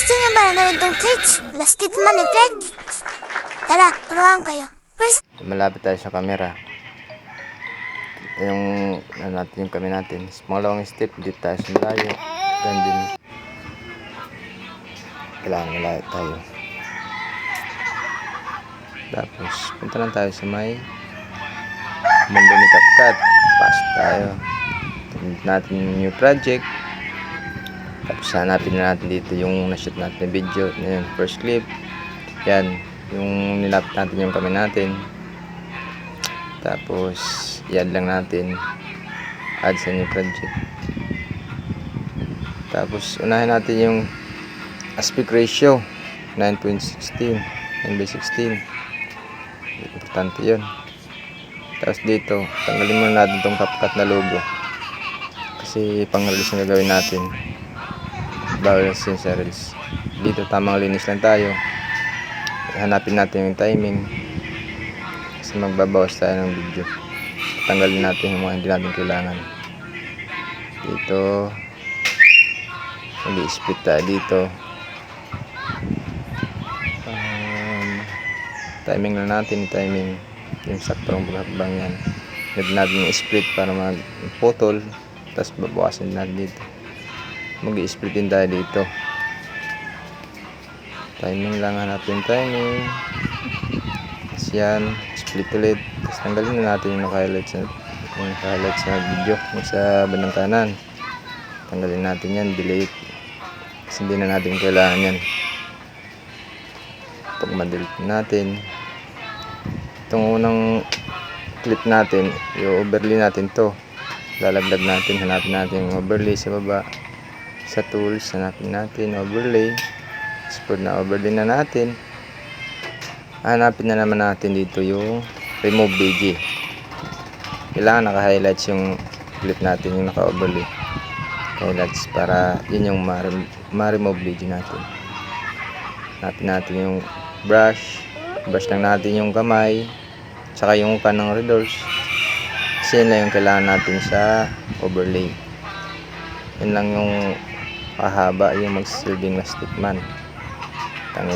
Gusto niyo ba na gawin tong cage? Last kit man ni Craig. Tara, turuan kayo. First, Malapit tayo sa camera. Yung natin yung kami natin. Pangalawang step, dito tayo sa malayo. Ganun din. Kailangan malayo tayo. Tapos, punta lang tayo sa may mundo ni CapCut. Pasok tayo. Tignan natin yung new project. Tapos hanapin na natin dito yung nashoot natin na video. Yan, first clip. Yan, yung nilapit natin yung kami natin. Tapos, i-add lang natin. Add sa new project. Tapos, unahin natin yung aspect ratio. 9.16. 9/16. Importante yun. Tapos dito, tanggalin muna natin itong CapCut na logo. Kasi pang-release na gagawin natin. Bawal sa reels. Dito, tamang linis lang tayo. Hanapin natin yung timing. Kasi magbabawas tayo ng video. Tanggalin natin yung mga hindi natin kailangan. Dito, mag-i-split tayo dito. Timing na natin, timing yung saktong bang yan. Gawin natin yung split para mag-putol. Tapos babawasan natin dito. Mag-i-split din tayo dito. Timing lang, hanapin yung timing. Tapos yan, split ulit. Tapos tanggalin na natin yung naka-highlights na video yung sa bandang kanan. Tanggalin natin yan, delete. Kasi hindi na natin kailangan yan. Pag ma-delete natin, itong unang clip natin, yung overlay natin to, lalagdag natin, hanapin natin yung overlay sa baba. Sa tools, hanapin natin overlay. Pag na-overlay na natin, hanapin na naman natin dito yung remove BG. Kailangan naka-highlights yung clip natin, yung naka-overlay highlights, para yun yung ma-remove BG natin. Hanapin natin yung brush lang natin yung kamay, tsaka yung kanang redoors. Kasi yun lang yung kailangan natin sa overlay. Yun lang yung kahaba yung magsilbing na stickman.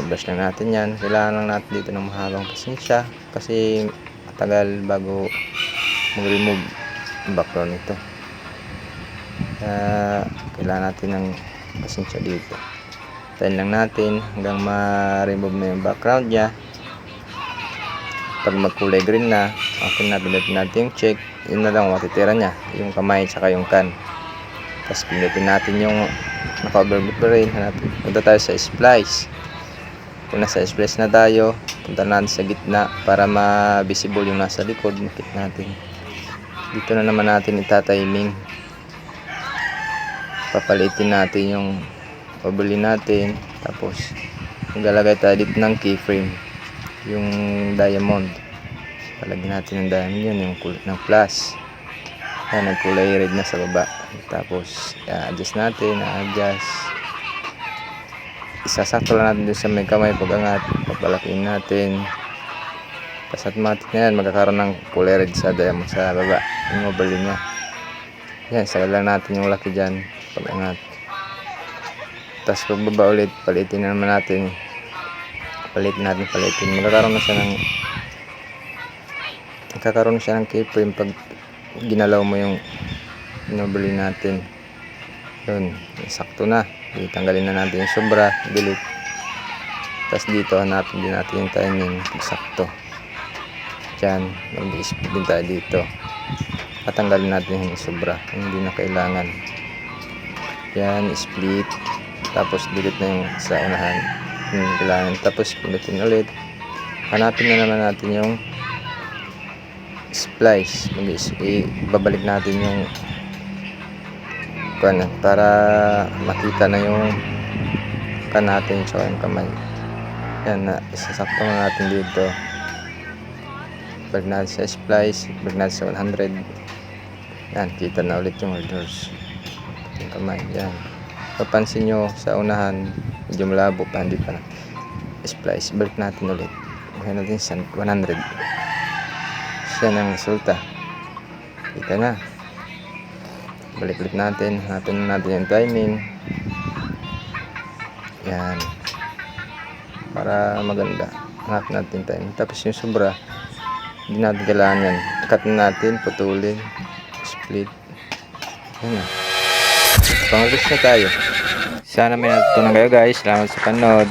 Brush lang natin yan. Kailangan lang natin dito ng mahabang pasensya kasi matagal bago mag-remove yung background nito. Kailangan natin ng pasensya dito. Tayin lang natin hanggang ma-remove na yung background nya. Pag magkulay green na, okay na, pinutin natin yung check. Yun na lang matitira nya, yung kamay tsaka yung can. Tapos pinutin natin yung naka-overlay. Punta tayo sa splice. Kung nasa splice na tayo, punta natin sa gitna para ma-visible yung nasa likod. Makita natin. Dito na naman natin itatiming. Papalitin natin yung overlay natin. Tapos maglalagay tayo dito ng keyframe, yung diamond. Palagyan natin ng diamond yun, yung kulay ng plus. Ayan, nagkulay red na sa baba. Tapos adjust natin, adjust. Isasakto lang natin dun sa may kamay pag-angat. Papalakihin natin. Tapos automatic na yan, magkakaroon ng kulay red sa diamond sa baba, yung overlay nya. Yan, sagal lang natin yung laki dyan pag-angat. Tapos pagbaba ulit, palitin na naman natin. Palitin. Magkakaroon na siya ng keyframe pag ginalaw mo yung overlay natin. Yun, sakto na. Tanggalin na natin yung sobra, delete. Tapos dito hanapin din natin yung timing, sakto. Diyan, mag-i-split din tayo dito. At tanggalin natin yung sobra, yung hindi na kailangan. Yan, split. Tapos delete na yung sa unahan, yung kailangan. Tapos pindutin ulit. Hanapin na naman natin yung splice. Babalik natin yung para makita na yung natin tsaka yung kamay. Yan, isasakto na natin dito. Balik natin sa splice, balik natin sa 100. Yan, kita na ulit yung holders, yung kamay. Yan, papansin nyo sa unahan medyo malabo pa, hindi pa na splice. Balik natin ulit, balik natin sa 100. Siya ng resulta, kita na. Balik ulit natin, hanapin natin yung timing. Yan. Para maganda. Hanap natin tayo. Tapos yung sobra, hindi natin kailangan yan. Cut na natin, putulin, split. Yan na. Pang-release na tayo. Sana may natutunan kayo guys. Salamat sa panood.